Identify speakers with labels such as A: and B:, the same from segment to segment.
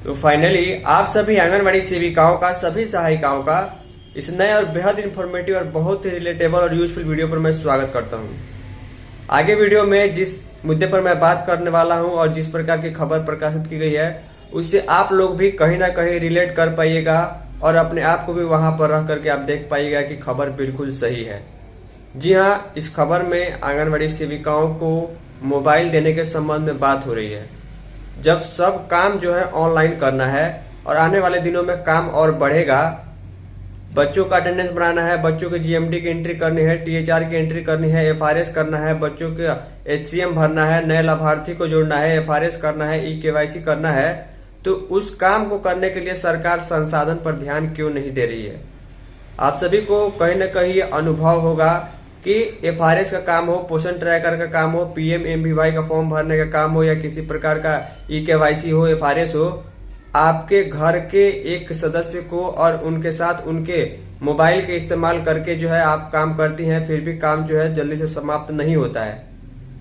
A: तो फाइनली आप सभी आंगनबाड़ी सेविकाओं का, सभी सहायिकाओं का इस नए और बेहद इन्फॉर्मेटिव और बहुत ही रिलेटेबल और यूजफुल वीडियो पर मैं स्वागत करता हूं। आगे वीडियो में जिस मुद्दे पर मैं बात करने वाला हूं और जिस प्रकार की खबर प्रकाशित की गई है उससे आप लोग भी कहीं ना कहीं रिलेट कर पाइएगा और अपने आप को भी वहां पर रह करके आप देख पाइएगा कि खबर बिल्कुल सही है। जी हाँ, इस खबर में आंगनबाड़ी सेविकाओं को मोबाइल देने के संबंध में बात हो रही है। जब सब काम जो है ऑनलाइन करना है और आने वाले दिनों में काम और बढ़ेगा, बच्चों का अटेंडेंस बनाना है, बच्चों के जीएमडी की एंट्री करनी है, टीएचआर की एंट्री करनी है, एफआरएस करना है, बच्चों के एचसीएम भरना है, नए लाभार्थी को जोड़ना है, एफआरएस करना है, ई-केवाईसी करना है, तो उस काम को करने के लिए सरकार संसाधन पर ध्यान क्यों नहीं दे रही है। आप सभी को कहीं न कहीं ये अनुभव होगा कि एफआरएस का काम हो, पोषण ट्रैकर का काम हो, पीएमएमवीवाई का फॉर्म भरने का काम हो या किसी प्रकार का ई-केवाईसी हो, एफआरएस हो, आपके घर के एक सदस्य को और उनके साथ उनके मोबाइल के इस्तेमाल करके जो है आप काम करती हैं, फिर भी काम जो है जल्दी से समाप्त नहीं होता है।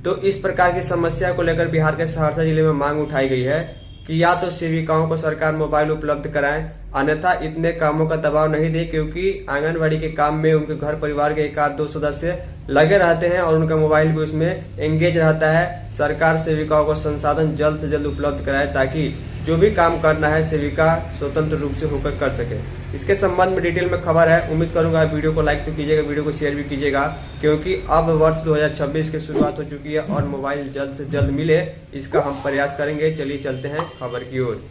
A: तो इस प्रकार की समस्या को लेकर बिहार के सहरसा जिले में मांग उठाई गई है कि या तो सेविकाओं को सरकार मोबाइल उपलब्ध कराएं, अन्यथा इतने कामों का दबाव नहीं दे, क्योंकि आंगनबाड़ी के काम में उनके घर परिवार के एक आध दो सदस्य लगे रहते हैं और उनका मोबाइल भी उसमें एंगेज रहता है। सरकार सेविकाओं को संसाधन जल्द से जल्द उपलब्ध कराए ताकि जो भी काम करना है सेविका स्वतंत्र रूप से होकर कर सके। इसके संबंध में डिटेल में खबर है। उम्मीद करूंगा वीडियो को लाइक तो कीजिएगा, वीडियो को शेयर भी कीजिएगा, क्योंकि अब वर्ष 2026 की शुरुआत हो चुकी है और मोबाइल जल्द से जल्द मिले, इसका हम प्रयास करेंगे। चलिए चलते हैं खबर की ओर।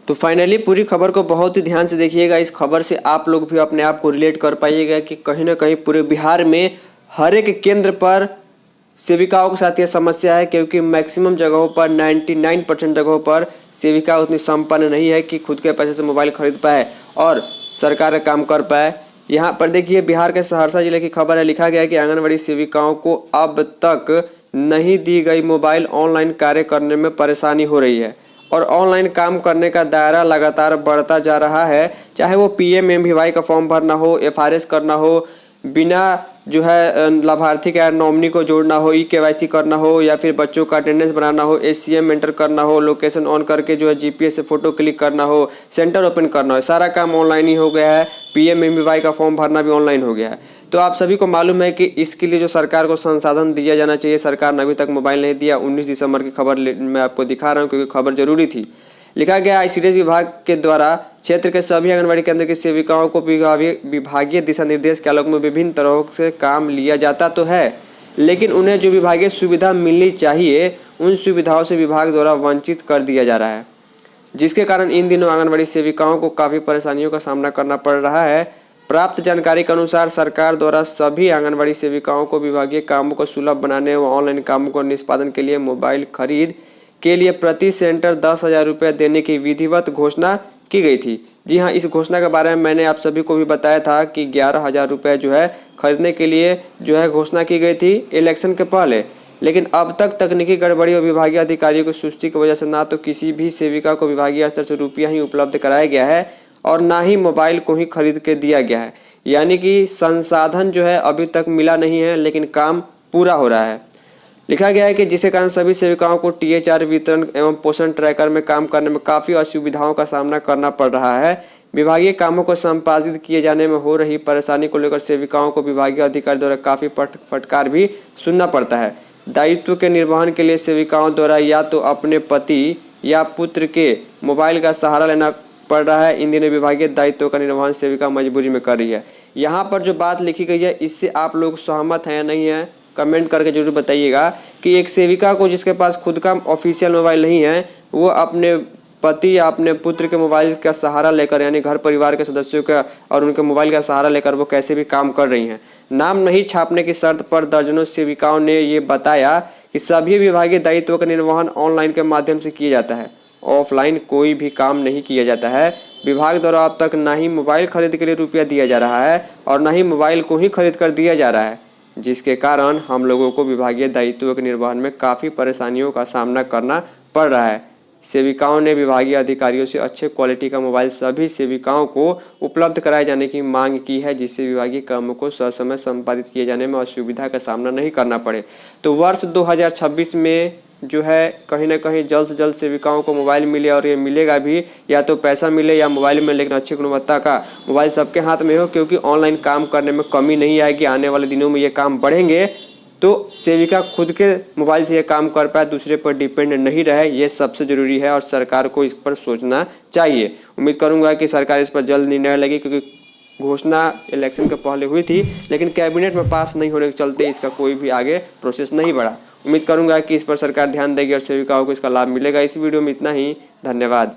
A: तो फाइनली पूरी खबर को बहुत ही ध्यान से देखिएगा। इस खबर से आप लोग भी अपने आप को रिलेट कर पाइएगा कि कहीं ना कहीं पूरे बिहार में हर एक केंद्र पर सेविकाओं के साथ यह समस्या है, क्योंकि मैक्सिमम जगहों पर 99% जगहों पर सेविका उतनी संपन्न नहीं है कि खुद के पैसे से मोबाइल खरीद पाए और सरकार का काम कर पाए। यहाँ पर देखिए, बिहार के सहरसा जिले की खबर है। लिखा गया है कि आंगनबाड़ी सेविकाओं को अब तक नहीं दी गई मोबाइल, ऑनलाइन कार्य करने में परेशानी हो रही है और ऑनलाइन काम करने का दायरा लगातार बढ़ता जा रहा है। चाहे वो पीएमएमवीवाई का फॉर्म भरना हो, एफआरएस करना हो, बिना जो है लाभार्थी का नॉमिनी को जोड़ना हो, ई-केवाईसी करना हो, या फिर बच्चों का अटेंडेंस बनाना हो, एचसीएम एंटर करना हो, लोकेशन ऑन करके जो है जीपीएस से फोटो क्लिक करना हो, सेंटर ओपन करना हो, सारा काम ऑनलाइन ही हो गया है। पीएमएमवीवाई का फॉर्म भरना भी ऑनलाइन हो गया है। तो आप सभी को मालूम है कि इसके लिए जो सरकार को संसाधन दिया जाना चाहिए, सरकार ने अभी तक मोबाइल नहीं दिया। 19 दिसंबर की खबर मैं आपको दिखा रहा हूँ क्योंकि खबर जरूरी थी। लिखा गया, आईसीडीएस विभाग के द्वारा क्षेत्र के सभी आंगनबाड़ी केंद्र की सेविकाओं को विभागीय दिशा निर्देश के आलोक में विभिन्न तरह से काम लिया जाता तो है, लेकिन उन्हें जो विभागीय सुविधा मिलनी चाहिए उन सुविधाओं से विभाग द्वारा वंचित कर दिया जा रहा है, जिसके कारण इन दिनों आंगनबाड़ी सेविकाओं को काफ़ी परेशानियों का सामना करना पड़ रहा है। प्राप्त जानकारी के अनुसार सरकार द्वारा सभी आंगनबाड़ी सेविकाओं को विभागीय कामों को सुलभ बनाने व ऑनलाइन कामों को निष्पादन के लिए मोबाइल खरीद के लिए प्रति सेंटर 10,000 रुपये देने की विधिवत घोषणा की गई थी। जी हाँ, इस घोषणा के बारे में मैंने आप सभी को भी बताया था कि 11,000 रुपये जो है खरीदने के लिए जो है घोषणा की गई थी इलेक्शन के पहले। लेकिन अब तक तकनीकी गड़बड़ी और विभागीय अधिकारियों की सुस्ती की वजह से ना तो किसी भी सेविका को विभागीय स्तर से रुपया ही उपलब्ध कराया गया है और ना ही मोबाइल को ही खरीद के दिया गया है। यानी कि संसाधन जो है अभी तक मिला नहीं है, लेकिन काम पूरा हो रहा है। लिखा गया है कि जिसके कारण सभी सेविकाओं को टीएचआर वितरण एवं पोषण ट्रैकर में काम करने में काफ़ी असुविधाओं का सामना करना पड़ रहा है। विभागीय कामों को संपादित किए जाने में हो रही परेशानी को लेकर सेविकाओं को विभागीय अधिकारी द्वारा काफ़ी फटकार भी सुनना पड़ता है। दायित्व के निर्वहन के लिए सेविकाओं द्वारा या तो अपने पति या पुत्र के मोबाइल का सहारा लेना पड़ रहा है। इन दिनों विभागीय दायित्व का निर्वहन सेविका मजबूरी में कर रही है। यहाँ पर जो बात लिखी गई है इससे आप लोग सहमत हैं या नहीं है, कमेंट करके जरूर बताइएगा कि एक सेविका को जिसके पास खुद का ऑफिशियल मोबाइल नहीं है, वो अपने पति या अपने पुत्र के मोबाइल का सहारा लेकर, यानी घर परिवार के सदस्यों का और उनके मोबाइल का सहारा लेकर वो कैसे भी काम कर रही हैं। नाम नहीं छापने की शर्त पर दर्जनों सेविकाओं ने ये बताया कि सभी विभागीय दायित्व का निर्वहन ऑनलाइन के माध्यम से किया जाता है, ऑफलाइन कोई भी काम नहीं किया जाता है। विभाग द्वारा अब तक ना ही मोबाइल खरीद के लिए रुपया दिया जा रहा है और ना ही मोबाइल को ही खरीद कर दिया जा रहा है, जिसके कारण हम लोगों को विभागीय दायित्व के निर्वहन में काफ़ी परेशानियों का सामना करना पड़ रहा है। सेविकाओं ने विभागीय अधिकारियों से अच्छे क्वालिटी का मोबाइल सभी सेविकाओं को उपलब्ध कराए जाने की मांग की है, जिससे विभागीय कामों को ससमय संपादित किए जाने में असुविधा का सामना नहीं करना पड़े। तो वर्ष 2026 में जो है कहीं ना कहीं जल्द से जल्द सेविकाओं को मोबाइल मिले, और ये मिलेगा भी, या तो पैसा मिले या मोबाइल में, लेकिन अच्छी गुणवत्ता का मोबाइल सबके हाथ में हो, क्योंकि ऑनलाइन काम करने में कमी नहीं आएगी। आने वाले दिनों में ये काम बढ़ेंगे तो सेविका खुद के मोबाइल से ये काम कर पाए, दूसरे पर डिपेंड नहीं रहे, ये सबसे ज़रूरी है और सरकार को इस पर सोचना चाहिए। उम्मीद करूंगा कि सरकार इस पर जल्द निर्णय लेगी, क्योंकि घोषणा इलेक्शन के पहले हुई थी, लेकिन कैबिनेट में पास नहीं होने के चलते इसका कोई भी आगे प्रोसेस नहीं बढ़ा। उम्मीद करूंगा कि इस पर सरकार ध्यान देगी और सेविकाओं को इसका लाभ मिलेगा। इस वीडियो में इतना ही, धन्यवाद।